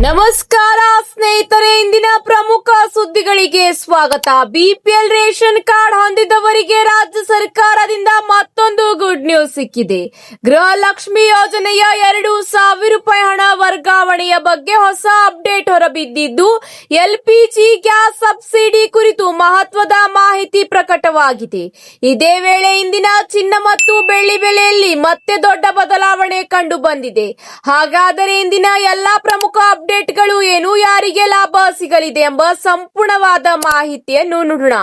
ನಮಸ್ಕಾರ ಸ್ನೇಹಿತರೆ, ಇಂದಿನ ಪ್ರಮುಖ ಸುದ್ದಿಗಳಿಗೆ ಸ್ವಾಗತ. ಬಿಪಿಎಲ್ ರೇಷನ್ ಕಾರ್ಡ್ ಹೊಂದಿದವರಿಗೆ ರಾಜ್ಯ ಸರ್ಕಾರದಿಂದ ಮತ್ತೊಂದು ಗುಡ್ ನ್ಯೂಸ್ ಸಿಕ್ಕಿದೆ. ಗೃಹಲಕ್ಷ್ಮಿ ಯೋಜನೆಯ 2,000 ರೂಪಾಯಿ ಹಣ ವರ್ಗಾವಣೆಯ ಬಗ್ಗೆ ಹೊಸ ಅಪ್ಡೇಟ್ ಹೊರಬಿದ್ದಿದ್ದು, ಎಲ್ಪಿಜಿ ಗ್ಯಾಸ್ ಸಬ್ಸಿಡಿ ಕುರಿತು ಮಹತ್ವದ ಮಾಹಿತಿ ಪ್ರಕಟವಾಗಿದೆ. ಇದೇ ವೇಳೆ ಇಂದಿನ ಚಿನ್ನ ಮತ್ತು ಬೆಳ್ಳಿ ಬೆಲೆಯಲ್ಲಿ ಮತ್ತೆ ದೊಡ್ಡ ಬದಲಾವಣೆ ಕಂಡು ಬಂದಿದೆ. ಹಾಗಾದರೆ ಇಂದಿನ ಎಲ್ಲಾ ಪ್ರಮುಖ ಅಪ್ಡೇಟ್ಗಳು ಏನು, ಯಾರಿಗೆ ಲಾಭ ಸಿಗಲಿದೆ ಎಂಬ ಸಂಪೂರ್ಣವಾದ ಮಾಹಿತಿಯನ್ನು ನೋಡೋಣ.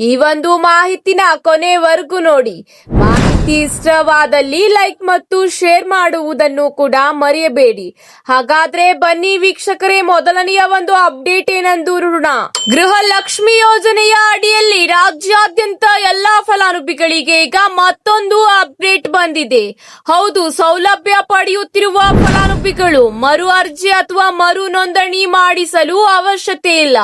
ಈ ಒಂದು ಮಾಹಿತಿನ ಕೊನೆವರೆಗೂ ನೋಡಿ. ಮಾಹಿತಿ ಇಷ್ಟವಾದಲ್ಲಿ ಲೈಕ್ ಮತ್ತು ಶೇರ್ ಮಾಡುವುದನ್ನು ಕೂಡ ಮರೆಯಬೇಡಿ. ಹಾಗಾದ್ರೆ ಬನ್ನಿ ವೀಕ್ಷಕರೇ, ಮೊದಲನೆಯ ಒಂದು ಅಪ್ಡೇಟ್ ಏನೆಂದು ನೋಡೋಣ. ಗೃಹಲಕ್ಷ್ಮಿ ಯೋಜನೆಯ ಅಡಿಯಲ್ಲಿ ರಾಜ್ಯಾದ್ಯಂತ ಎಲ್ಲಾ ಫಲಾನುಭವಿಗಳಿಗೆ ಈಗ ಮತ್ತೊಂದು ಅಪ್ಡೇಟ್ ಬಂದಿದೆ. ಹೌದು, ಸೌಲಭ್ಯ ಪಡೆಯುತ್ತಿರುವ ಫಲಾನುಭವಿಗಳು ಮರು ಅರ್ಜಿ ಅಥವಾ ಮರು ನೋಂದಣಿ ಮಾಡಿಸಲು ಅವಶ್ಯಕತೆ ಇಲ್ಲ.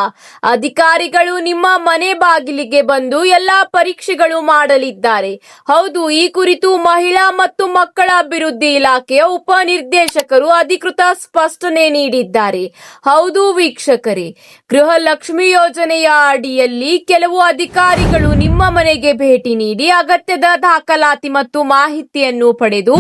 ಅಧಿಕಾರಿಗಳು ನಿಮ್ಮ ಮನೆ ಬಾಗಿಲಿಗೆ ಬಂದು ಎಲ್ಲಾ ಪರೀಕ್ಷೆಗಳು ಮಾಡಲಿದ್ದಾರೆ. ಹೌದು, ಈ ಕುರಿತು ಮಹಿಳಾ ಮತ್ತು ಮಕ್ಕಳ ಅಭಿವೃದ್ಧಿ ಇಲಾಖೆಯ ಉಪನಿರ್ದೇಶಕರು ಅಧಿಕೃತ ಸ್ಪಷ್ಟನೆ ನೀಡಿದ್ದಾರೆ. ಹೌದು ವೀಕ್ಷಕರೇ, ಗೃಹಲಕ್ಷ್ಮಿ ಯೋಜನೆಯ ಅಡಿಯಲ್ಲಿ ಕೆಲವು ಅಧಿಕಾರಿಗಳು ನಿಮ್ಮ ಮನೆಗೆ ಭೇಟಿ ನೀಡಿ ಅಗತ್ಯದ ದಾಖಲಾತಿ ಮತ್ತು ಮಾಹಿತಿಯನ್ನು ಪಡೆದು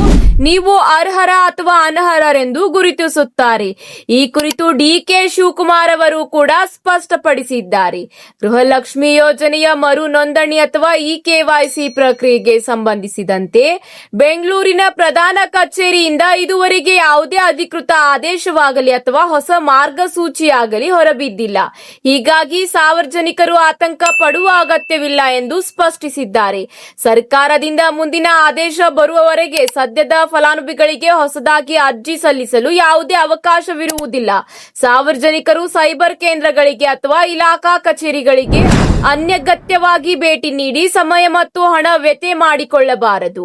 ನೀವು ಅರ್ಹರ ಅಥವಾ ಅನರ್ಹರೆಂದು ಗುರುತಿಸುತ್ತಾರೆ. ಈ ಕುರಿತು ಡಿಕೆ ಶಿವಕುಮಾರ್ ಅವರು ಕೂಡ ಸ್ಪಷ್ಟಪಡಿಸಿದ್ದಾರೆ. ಗೃಹಲಕ್ಷ್ಮಿ ಯೋಜನೆಯ ಮರು ನೋಂದಣಿ ಅಥವಾ ಕೆವೈಸಿ ಪ್ರಕ್ರಿಯೆಗೆ ಸಂಬಂಧಿಸಿದಂತೆ ಬೆಂಗಳೂರಿನ ಪ್ರಧಾನ ಕಚೇರಿಯಿಂದ ಇದುವರೆಗೆ ಯಾವುದೇ ಅಧಿಕೃತ ಆದೇಶವಾಗಲಿ ಅಥವಾ ಹೊಸ ಮಾರ್ಗಸೂಚಿಯಾಗಲಿ ಹೊರಬಿದ್ದಿಲ್ಲ. ಹೀಗಾಗಿ ಸಾರ್ವಜನಿಕರು ಆತಂಕ ಪಡುವ ಅಗತ್ಯವಿಲ್ಲ ಎಂದು ಸ್ಪಷ್ಟಿಸಿದ್ದಾರೆ. ಸರ್ಕಾರದಿಂದ ಮುಂದಿನ ಆದೇಶ ಬರುವವರೆಗೆ ಸದ್ಯದ ಫಲಾನುಭವಿಗಳಿಗೆ ಹೊಸದಾಗಿ ಅರ್ಜಿ ಸಲ್ಲಿಸಲು ಯಾವುದೇ ಅವಕಾಶವಿರುವುದಿಲ್ಲ. ಸಾರ್ವಜನಿಕರು ಸೈಬರ್ ಕೇಂದ್ರಗಳಿಗೆ ಅಥವಾ ಇಲಾಖಾ ಕಚೇರಿಗಳಿಗೆ ಅನಗತ್ಯವಾಗಿ ಭೇಟಿ ನೀಡಿ ಸಮಯ ಮತ್ತು ಹಣ ವ್ಯತೆ ಮಾಡಿಕೊಳ್ಳಬಾರದು.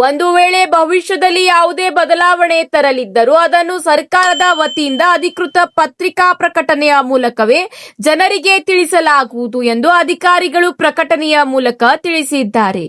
ಒಂದು ವೇಳೆ ಭವಿಷ್ಯದಲ್ಲಿ ಯಾವುದೇ ಬದಲಾವಣೆ ತರಲಿದ್ದರೂ ಅದನ್ನು ಸರ್ಕಾರದ ವತಿಯಿಂದ ಅಧಿಕೃತ ಪತ್ರಿಕಾ ಪ್ರಕಟಣೆಯ ಮೂಲಕವೇ ಜನರಿಗೆ ತಿಳಿಸಲಾಗುವುದು ಎಂದು ಅಧಿಕಾರಿಗಳು ಪ್ರಕಟಣೆಯ ಮೂಲಕ ತಿಳಿಸಿದ್ದಾರೆ.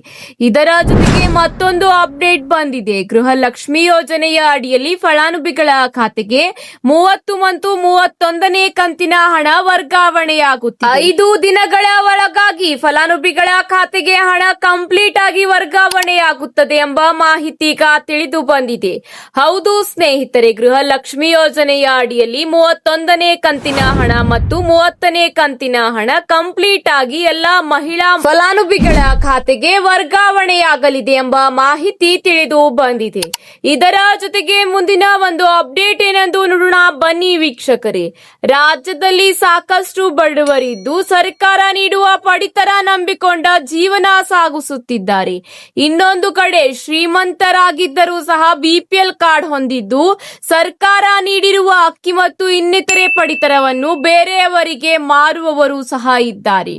ಇದರ ಜೊತೆಗೆ ಮತ್ತೊಂದು ಅಪ್ಡೇಟ್ ಬಂದಿದೆ. ಗೃಹಲಕ್ಷ್ಮಿ ಯೋಜನೆಯ ಅಡಿಯಲ್ಲಿ ಫಲಾನುಭವಿಗಳ ಖಾತೆಗೆ 30 ಮತ್ತು 31ನೇ ಕಂತಿನ ಹಣ ವರ್ಗಾವಣೆಯಾಗುತ್ತಿದೆ. 5 ದಿನಗಳ ಒಳಗಾಗಿ ಫಲಾನುಭವಿಗಳ ಖಾತೆಗೆ ಹಣ ಕಂಪ್ಲೀಟ್ ಆಗಿ ವರ್ಗಾವಣೆಯಾಗುತ್ತದೆ ಎಂಬ ಮಾಹಿತಿ ಈಗ ತಿಳಿದು ಬಂದಿದೆ. ಹೌದು ಸ್ನೇಹಿತರೆ, ಗೃಹಲಕ್ಷ್ಮಿ ಯೋಜನೆಯ ಅಡಿಯಲ್ಲಿ 31ನೇ ಕಂತಿನ ಹಣ ಮತ್ತು 30ನೇ ಕಂತಿನ ಹಣ ಕಂಪ್ಲೀಟ್ ಆಗಿ ಎಲ್ಲಾ ಮಹಿಳಾ ಫಲಾನುಭವಿಗಳ ಖಾತೆಗೆ ವರ್ಗಾವಣೆಯಾಗಲಿದೆ ಎಂಬ ಮಾಹಿತಿ ತಿಳಿದು ಬಂದಿದೆ. ಇದರ ಜೊತೆಗೆ ಮುಂದಿನ ಒಂದು ಅಪ್ಡೇಟ್ ಏನೆಂದು ನೋಡೋಣ ಬನ್ನಿ ವೀಕ್ಷಕರೇ. ರಾಜ್ಯದಲ್ಲಿ ಸಾಕಷ್ಟು ಬಡವರಿದ್ದು ಸರ್ಕಾರ ನೀಡುವ ಪಡಿತರ ನಂಬಿಕೊಂಡ ಜೀವನ ಸಾಗಿಸುತ್ತಿದ್ದಾರೆ. ಇನ್ನೊಂದು ಕಡೆ ಶ್ರೀಮಂತರಾಗಿದ್ದರೂ ಸಹ ಬಿಪಿಎಲ್ ಕಾರ್ಡ್ ಹೊಂದಿದ್ದು ಸರ್ಕಾರ ನೀಡಿರುವ ಅಕ್ಕಿ ಮತ್ತು ಇನ್ನಿತರೆ ಪಡಿತರವನ್ನು ಬೇರೆಯವರಿಗೆ ಮಾರುವವರು ಸಹ ಇದ್ದಾರೆ.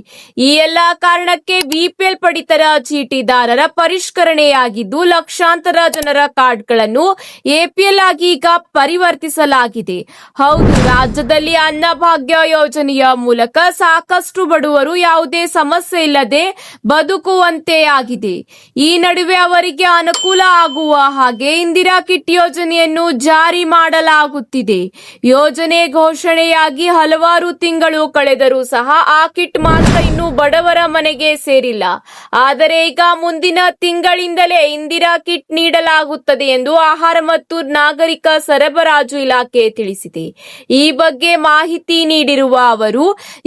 ಈ ಎಲ್ಲಾ ಕಾರಣಕ್ಕೆ ಬಿಪಿಎಲ್ ಪಡಿತರ ಚೀಟಿದಾರರ ಪರಿಷ್ಕರಣೆಯಾಗಿದ್ದು ಲಕ್ಷಾಂತರ ಜನರ ಕಾರ್ಡ್ಗಳನ್ನು ಎಪಿಎಲ್ ಆಗಿ ಈಗ ಪರಿವರ್ತಿಸಲಾಗಿದೆ. ಹೌದು, ರಾಜ್ಯದಲ್ಲಿ ಅನ್ನಭಾಗ್ಯ ಯೋಜನೆಯ ಮೂಲಕ ಸಾಕಷ್ಟು ಬಡವರು ಯಾವುದೇ ಸಮಸ್ಯೆ ಇಲ್ಲದೆ ಬದುಕುವಂತೆ ಆಗಿದೆ. ಈ ನಡುವೆ ಅವರಿಗೆ ಅನುಕೂಲ ಆಗುವ ಹಾಗೆ ಇಂದಿರಾ ಕಿಟ್ ಯೋಜನೆಯನ್ನು ಜಾರಿ ಮಾಡಲಾಗುತ್ತಿದೆ. ಯೋಜನೆ ಘೋಷಣೆಯಾಗಿ ಹಲವಾರು ತಿಂಗಳು ಕಳೆದರೂ ಸಹ ಆ ಕಿಟ್ ಮಾತ್ರ ಇನ್ನೂ ಬಡವರ ಮನೆಗೆ ಸೇರಿಲ್ಲ. ಆದರೆ ಈಗ ಮುಂದಿನ ತಿಂಗಳಿಂದಲೇ ಇಂದಿರಾ ಕಿಟ್ ನೀಡಲಾಗುತ್ತದೆ ಎಂದು ಆಹಾರ ಮತ್ತು ನಾಗರಿಕ ಸರಬರಾಜು ಇಲಾಖೆ ತಿಳಿಸಿದೆ. ಈ ಬಗ್ಗೆ ಮಾಹಿತಿ ನೀಡಿರುವ ಅವರು,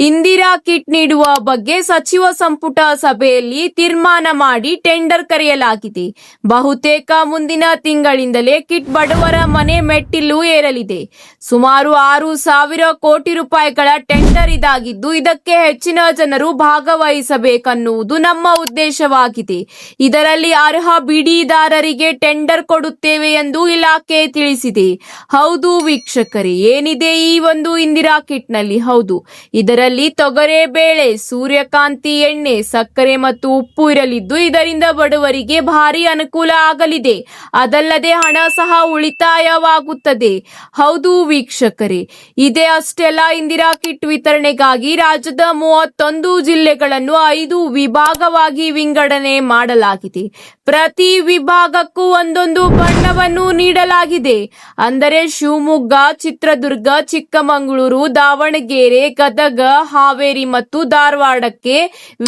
ಇಂದಿರಾ ಕಿಟ್ ನೀಡುವ ಬಗ್ಗೆ ಸಚಿವ ಸಂಪುಟ ಸಭೆಯಲ್ಲಿ ತೀರ್ಮಾನ ಮಾಡಿ ಟೆಂಡರ್ ಕರೆಯಲಾಗಿದೆ. ಬಹುತೇಕ ಮುಂದಿನ ತಿಂಗಳಿಂದಲೇ ಕಿಟ್ ಬಡವರ ಮನೆ ಮೆಟ್ಟಿಲು ಏರಲಿದೆ. ಸುಮಾರು 6,000 ಕೋಟಿ ರೂಪಾಯಿಗಳ ಟೆಂಡರ್ ಇದಾಗಿದ್ದು ಇದಕ್ಕೆ ಹೆಚ್ಚಿನ ಜನರು ಭಾಗವಹಿಸಬೇಕನ್ನುವುದು ನಮ್ಮ ಉದ್ದೇಶವಾಗಿದೆ. ಇದರಲ್ಲಿ ಅರ್ಹ ಬಿಡಿದಾರರಿಗೆ ಟೆಂಡರ್ ಕೊಡುತ್ತೇವೆ ಎಂದು ಇಲಾಖೆ ತಿಳಿಸಿದೆ. ಹೌದು ವೀಕ್ಷಕರೇ, ಏನಿದೆ ಈ ಒಂದು ಇಂದಿರಾ ಕಿಟ್ ನಲ್ಲಿ? ಹೌದು, ಇದರಲ್ಲಿ ತೊಗರೆ ಬೇಳೆ, ಸೂರ್ಯಕಾಂತಿ ಎಣ್ಣೆ, ಸಕ್ಕರೆ ಮತ್ತು ಉಪ್ಪು ಇರಲಿದ್ದು ಇದರಿಂದ ಬಡವರಿಗೆ ಭಾರಿ ಅನುಕೂಲ ಆಗಲಿದೆ. ಅದಲ್ಲದೆ ಹಣ ಸಹ ಉಳಿತಾಯವಾಗುತ್ತದೆ. ಹೌದು ವೀಕ್ಷಕರೇ, ಇದೇ ಅಷ್ಟೆಲ್ಲ, ಇಂದಿರಾ ಕಿಟ್ ವಿತರಣೆಗಾಗಿ ರಾಜ್ಯದ 31 ಜಿಲ್ಲೆಗಳನ್ನು 5 ವಿಭಾಗವಾಗಿ ವಿಂಗಡಣೆ ಮಾಡಲಾಗಿದೆ. ಪ್ರತಿ ವಿಭಾಗಕ್ಕೂ ಒಂದೊಂದು ಬಣ್ಣವನ್ನು ನೀಡಲಾಗಿದೆ. ಅಂದರೆ ಶಿವಮೊಗ್ಗ, ಚಿತ್ರದುರ್ಗ, ಚಿಕ್ಕಮಗಳೂರು, ದಾವಣಗೆರೆ, ಗದಗ, ಹಾವೇರಿ ಮತ್ತು ಧಾರವಾಡಕ್ಕೆ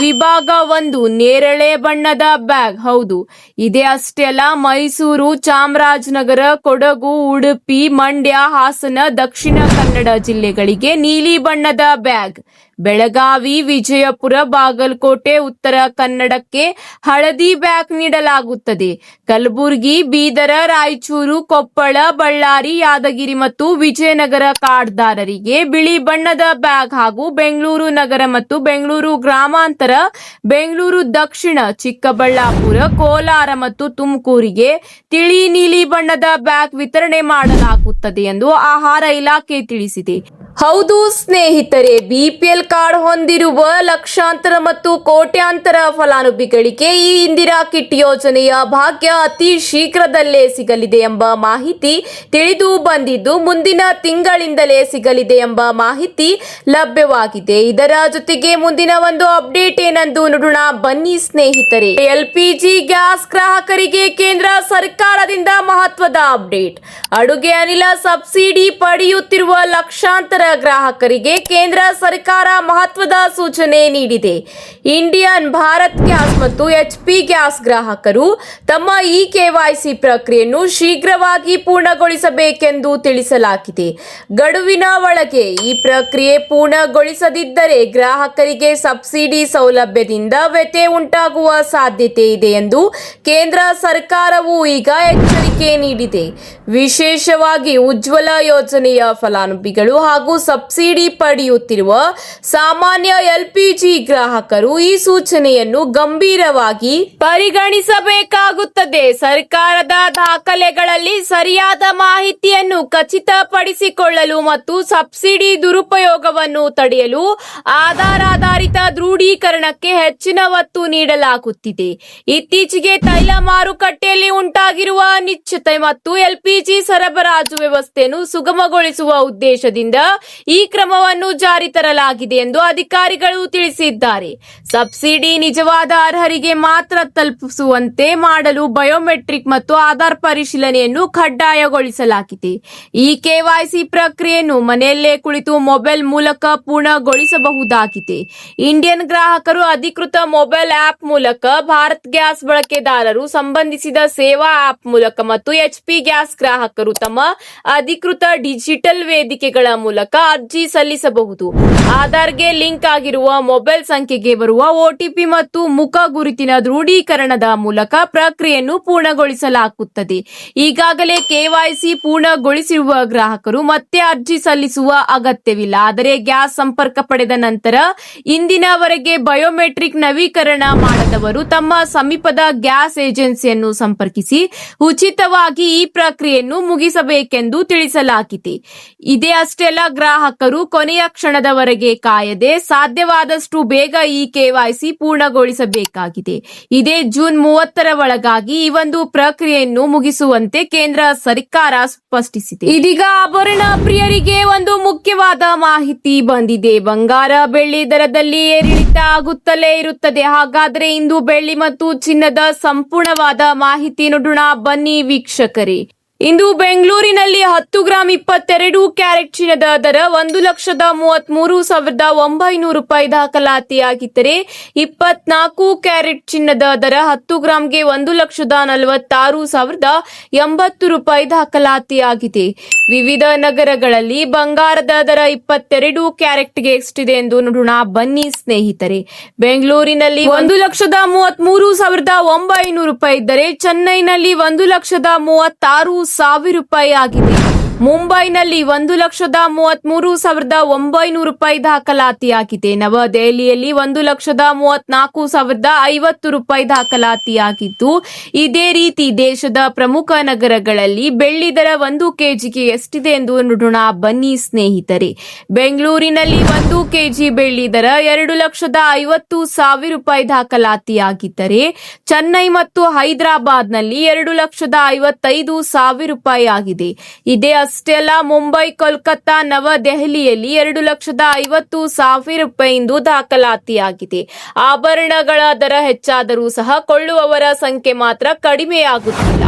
ವಿಭಾಗ 1 ನೇರಳೆ ಬಣ್ಣದ ಬ್ಯಾಗ್. ಹೌದು, ಇದೇ ಅಷ್ಟೇ ಅಲ್ಲ, ಮೈಸೂರು, ಚಾಮರಾಜನಗರ, ಕೊಡಗು, ಉಡುಪಿ, ಮಂಡ್ಯ, ಹಾಸನ, ದಕ್ಷಿಣ ಕನ್ನಡ ಜಿಲ್ಲೆಗಳಿಗೆ ನೀಲಿ ಬಣ್ಣದ ಬ್ಯಾಗ್. ಬೆಳಗಾವಿ, ವಿಜಯಪುರ, ಬಾಗಲಕೋಟೆ, ಉತ್ತರ ಕನ್ನಡಕ್ಕೆ ಹಳದಿ ಬ್ಯಾಗ್ ನೀಡಲಾಗುತ್ತದೆ. ಕಲಬುರಗಿ, ಬೀದರ, ರಾಯಚೂರು, ಕೊಪ್ಪಳ, ಬಳ್ಳಾರಿ, ಯಾದಗಿರಿ ಮತ್ತು ವಿಜಯನಗರ ಕಾರ್ಡ್ದಾರರಿಗೆ ಬಿಳಿ ಬಣ್ಣದ ಬ್ಯಾಗ್ ಹಾಗೂ ಬೆಂಗಳೂರು ನಗರ ಮತ್ತು ಬೆಂಗಳೂರು ಗ್ರಾಮಾಂತರ, ಬೆಂಗಳೂರು ದಕ್ಷಿಣ, ಚಿಕ್ಕಬಳ್ಳಾಪುರ, ಕೋಲಾರ ಮತ್ತು ತುಮಕೂರಿಗೆ ತಿಳಿ ನೀಲಿ ಬಣ್ಣದ ಬ್ಯಾಗ್ ವಿತರಣೆ ಮಾಡಲಾಗುತ್ತದೆ ಎಂದು ಆಹಾರ ಇಲಾಖೆ ತಿಳಿಸಿದೆ. ಹೌದು ಸ್ನೇಹಿತರೆ, ಬಿಪಿಎಲ್ ಕಾರ್ಡ್ ಹೊಂದಿರುವ ಲಕ್ಷಾಂತರ ಮತ್ತು ಕೋಟ್ಯಾಂತರ ಫಲಾನುಭವಿಗಳಿಗೆ ಈ ಇಂದಿರಾ ಕಿಟ್ ಯೋಜನೆಯ ಭಾಗ್ಯ ಅತಿ ಶೀಘ್ರದಲ್ಲೇ ಸಿಗಲಿದೆ ಎಂಬ ಮಾಹಿತಿ ತಿಳಿದು ಬಂದಿದ್ದು, ಮುಂದಿನ ತಿಂಗಳಿಂದಲೇ ಸಿಗಲಿದೆ ಎಂಬ ಮಾಹಿತಿ ಲಭ್ಯವಾಗಿದೆ. ಇದರ ಜೊತೆಗೆ ಮುಂದಿನ ಒಂದು ಅಪ್ಡೇಟ್ ಏನೆಂದು ನೋಡೋಣ ಬನ್ನಿ ಸ್ನೇಹಿತರೆ. ಎಲ್ಪಿಜಿ ಗ್ಯಾಸ್ ಗ್ರಾಹಕರಿಗೆ ಕೇಂದ್ರ ಸರ್ಕಾರದಿಂದ ಮಹತ್ವದ ಅಪ್ಡೇಟ್. ಅಡುಗೆ ಅನಿಲ ಸಬ್ಸಿಡಿ ಪಡೆಯುತ್ತಿರುವ ಲಕ್ಷಾಂತರ ಗ್ರಾಹಕರಿಗೆ ಕೇಂದ್ರ ಸರ್ಕಾರ ಮಹತ್ವದ ಸೂಚನೆ ನೀಡಿದೆ. ಇಂಡಿಯನ್, ಭಾರತ್ ಗ್ಯಾಸ್ ಮತ್ತು HP ಗ್ಯಾಸ್ ಗ್ರಾಹಕರು ತಮ್ಮ ಈ KYC ಪ್ರಕ್ರಿಯೆಯನ್ನು ಶೀಘ್ರವಾಗಿ ಪೂರ್ಣಗೊಳಿಸಬೇಕೆಂದು ತಿಳಿಸಲಾಗಿದೆ. ಗಡುವಿನ ಒಳಗೆ ಈ ಪ್ರಕ್ರಿಯೆ ಪೂರ್ಣಗೊಳಿಸದಿದ್ದರೆ ಗ್ರಾಹಕರಿಗೆ ಸಬ್ಸಿಡಿ ಸೌಲಭ್ಯದಿಂದ ವ್ಯತ್ಯಯ ಉಂಟಾಗುವ ಸಾಧ್ಯತೆ ಇದೆ ಎಂದು ಕೇಂದ್ರ ಸರ್ಕಾರವು ಈಗ ಎಚ್ಚರಿಕೆ ನೀಡಿದೆ. ವಿಶೇಷವಾಗಿ ಉಜ್ವಲ ಯೋಜನೆಯ ಫಲಾನುಭವಿಗಳು ಹಾಗೂ ಸಬ್ಸಿಡಿ ಪಡೆಯುತ್ತಿರುವ ಸಾಮಾನ್ಯ LPG ಗ್ರಾಹಕರು ಈ ಸೂಚನೆಯನ್ನು ಗಂಭೀರವಾಗಿ ಪರಿಗಣಿಸಬೇಕಾಗುತ್ತದೆ. ಸರ್ಕಾರದ ದಾಖಲೆಗಳಲ್ಲಿ ಸರಿಯಾದ ಮಾಹಿತಿಯನ್ನು ಖಚಿತಪಡಿಸಿಕೊಳ್ಳಲು ಮತ್ತು ಸಬ್ಸಿಡಿ ದುರುಪಯೋಗವನ್ನು ತಡೆಯಲು ಆಧಾರ್ ಆಧಾರಿತ ದೃಢೀಕರಣಕ್ಕೆ ಹೆಚ್ಚಿನ ಒತ್ತು ನೀಡಲಾಗುತ್ತಿದೆ. ಇತ್ತೀಚೆಗೆ ತೈಲ ಮಾರುಕಟ್ಟೆಯಲ್ಲಿ ಉಂಟಾಗಿರುವ ಅನಿಶ್ಚಿತತೆ ಮತ್ತು LPG ಸರಬರಾಜು ವ್ಯವಸ್ಥೆಯನ್ನು ಸುಗಮಗೊಳಿಸುವ ಉದ್ದೇಶದಿಂದ ಈ ಕ್ರಮವನ್ನು ಜಾರಿ ತರಲಾಗಿದೆ ಎಂದು ಅಧಿಕಾರಿಗಳು ತಿಳಿಸಿದ್ದಾರೆ. ಸಬ್ಸಿಡಿ ನಿಜವಾದ ಅರ್ಹರಿಗೆ ಮಾತ್ರ ತಲುಪಿಸುವಂತೆ ಮಾಡಲು ಬಯೋಮೆಟ್ರಿಕ್ ಮತ್ತು ಆಧಾರ್ ಪರಿಶೀಲನೆಯನ್ನು ಕಡ್ಡಾಯಗೊಳಿಸಲಾಗಿದೆ. ಈ KYC ಪ್ರಕ್ರಿಯೆಯನ್ನು ಮನೆಯಲ್ಲೇ ಕುಳಿತು ಮೊಬೈಲ್ ಮೂಲಕ ಪೂರ್ಣಗೊಳಿಸಬಹುದಾಗಿದೆ. ಇಂಡಿಯನ್ ಗ್ರಾಹಕರು ಅಧಿಕೃತ ಮೊಬೈಲ್ ಆಪ್ ಮೂಲಕ, ಭಾರತ್ ಗ್ಯಾಸ್ ಬಳಕೆದಾರರು ಸಂಬಂಧಿಸಿದ ಸೇವಾ ಆಪ್ ಮೂಲಕ ಮತ್ತು HP ಗ್ಯಾಸ್ ಗ್ರಾಹಕರು ತಮ್ಮ ಅಧಿಕೃತ ಡಿಜಿಟಲ್ ವೇದಿಕೆಗಳ ಮೂಲಕ ಅರ್ಜಿ ಸಲ್ಲಿಸಬಹುದು. ಆಧಾರ್ಗೆ ಲಿಂಕ್ ಆಗಿರುವ ಮೊಬೈಲ್ ಸಂಖ್ಯೆಗೆ ಬರುವ OTP ಮತ್ತು ಮುಖ ಗುರುತಿನ ದೃಢೀಕರಣದ ಮೂಲಕ ಪ್ರಕ್ರಿಯೆಯನ್ನು ಪೂರ್ಣಗೊಳಿಸಲಾಗುತ್ತದೆ. ಈಗಾಗಲೇ KYC ಪೂರ್ಣಗೊಳಿಸಿರುವ ಗ್ರಾಹಕರು ಮತ್ತೆ ಅರ್ಜಿ ಸಲ್ಲಿಸುವ ಅಗತ್ಯವಿಲ್ಲ. ಆದರೆ ಗ್ಯಾಸ್ ಸಂಪರ್ಕ ಪಡೆದ ನಂತರ ಇಂದಿನವರೆಗೆ ಬಯೋಮೆಟ್ರಿಕ್ ನವೀಕರಣ ಮಾಡದವರು ತಮ್ಮ ಸಮೀಪದ ಗ್ಯಾಸ್ ಏಜೆನ್ಸಿಯನ್ನು ಸಂಪರ್ಕಿಸಿ ಉಚಿತವಾಗಿ ಈ ಪ್ರಕ್ರಿಯೆಯನ್ನು ಮುಗಿಸಬೇಕೆಂದು ತಿಳಿಸಲಾಗಿದೆ. ಇದೇ ಅಷ್ಟೇ ಅಲ್ಲ, ಗ್ರಾಹಕರು ಕೊನೆಯ ಕ್ಷಣದವರೆಗೆ ಕಾಯದೆ ಸಾಧ್ಯವಾದಷ್ಟು ಬೇಗ ಈ KYC ಪೂರ್ಣಗೊಳಿಸಬೇಕಾಗಿದೆ. ಇದೇ ಜೂನ್ 30ರ ಒಳಗಾಗಿ ಈ ಒಂದು ಪ್ರಕ್ರಿಯೆಯನ್ನು ಮುಗಿಸುವಂತೆ ಕೇಂದ್ರ ಸರ್ಕಾರ ಸ್ಪಷ್ಟಿಸಿದೆ. ಇದೀಗ ಆಭರಣ ಪ್ರಿಯರಿಗೆ ಒಂದು ಮುಖ್ಯವಾದ ಮಾಹಿತಿ ಬಂದಿದೆ. ಬಂಗಾರ, ಬೆಳ್ಳಿ ದರದಲ್ಲಿ ಏರಿಳಿತ ಆಗುತ್ತಲೇ ಇರುತ್ತದೆ. ಹಾಗಾದ್ರೆ ಇಂದು ಬೆಳ್ಳಿ ಮತ್ತು ಚಿನ್ನದ ಸಂಪೂರ್ಣವಾದ ಮಾಹಿತಿ ನೋಡೋಣ ಬನ್ನಿ ವೀಕ್ಷಕರೇ. ಇಂದು ಬೆಂಗಳೂರಿನಲ್ಲಿ 10 ಗ್ರಾಂ 22 ಕ್ಯಾರೆಟ್ ಚಿನ್ನದ ದರ 1,33,900 ರೂಪಾಯಿ ದಾಖಲಾತಿಯಾಗಿದ್ದರೆ 24 ಕ್ಯಾರೆಟ್ ಚಿನ್ನದ ದರ 10 ಗ್ರಾಂಗೆ 1,46,080 ರೂಪಾಯಿ ದಾಖಲಾತಿಯಾಗಿದೆ. ವಿವಿಧ ನಗರಗಳಲ್ಲಿ ಬಂಗಾರದ ದರ 22 ಕ್ಯಾರೆಟ್ಗೆ ಎಷ್ಟಿದೆ ಎಂದು ನೋಡೋಣ ಬನ್ನಿ ಸ್ನೇಹಿತರೆ. ಬೆಂಗಳೂರಿನಲ್ಲಿ 1,33,900 ರೂಪಾಯಿ ಇದ್ದರೆ ಚೆನ್ನೈನಲ್ಲಿ 1,36,000 ರೂಪಾಯಿ ಆಗಿದೆ. ಮುಂಬೈನಲ್ಲಿ 1,33,900 ರೂಪಾಯಿ ದಾಖಲಾತಿಯಾಗಿದೆ. ನವದೆಹಲಿಯಲ್ಲಿ 1,34,050 ರೂಪಾಯಿ ದಾಖಲಾತಿಯಾಗಿದ್ದು, ಇದೇ ರೀತಿ ದೇಶದ ಪ್ರಮುಖ ನಗರಗಳಲ್ಲಿ ಬೆಳ್ಳಿ ದರ 1 ಕೆಜಿಗೆ ಎಷ್ಟಿದೆ ಎಂದು ನೋಡೋಣ ಬನ್ನಿ ಸ್ನೇಹಿತರೆ. ಬೆಂಗಳೂರಿನಲ್ಲಿ 1 ಕೆಜಿ ಬೆಳ್ಳಿ ದರ 2,50,000 ರೂಪಾಯಿ ದಾಖಲಾತಿಯಾಗಿದ್ದರೆ, ಚೆನ್ನೈ ಮತ್ತು ಹೈದರಾಬಾದ್ನಲ್ಲಿ 2,55,000 ರೂಪಾಯಿ ಆಗಿದೆ. ಇದೇ ಅಷ್ಟೇ ಅಲ್ಲ, ಮುಂಬೈ, ಕೋಲ್ಕತ್ತಾ, ನವದೆಹಲಿಯಲ್ಲಿ 2,50,000 ರೂಪಾಯಿಯಿಂದ ದಾಖಲಾತಿಯಾಗಿದೆ. ಆಭರಣಗಳ ದರ ಹೆಚ್ಚಾದರೂ ಸಹ ಕೊಳ್ಳುವವರ ಸಂಖ್ಯೆ ಮಾತ್ರ ಕಡಿಮೆಯಾಗುತ್ತಿಲ್ಲ.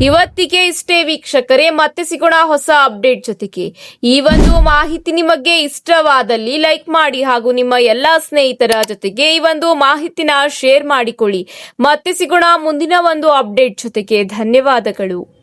ಇವತ್ತಿಗೆ ಇಷ್ಟೇ ವೀಕ್ಷಕರೇ, ಮತ್ತೆ ಸಿಗೋಣ ಹೊಸ ಅಪ್ಡೇಟ್ ಜೊತೆಗೆ. ಈ ಒಂದು ಮಾಹಿತಿ ನಿಮಗೆ ಇಷ್ಟವಾದಲ್ಲಿ ಲೈಕ್ ಮಾಡಿ ಹಾಗೂ ನಿಮ್ಮ ಎಲ್ಲಾ ಸ್ನೇಹಿತರ ಜೊತೆಗೆ ಈ ಒಂದು ಮಾಹಿತಿನ ಶೇರ್ ಮಾಡಿಕೊಳ್ಳಿ. ಮತ್ತೆ ಸಿಗೋಣ ಮುಂದಿನ ಒಂದು ಅಪ್ಡೇಟ್ ಜೊತೆಗೆ. ಧನ್ಯವಾದಗಳು.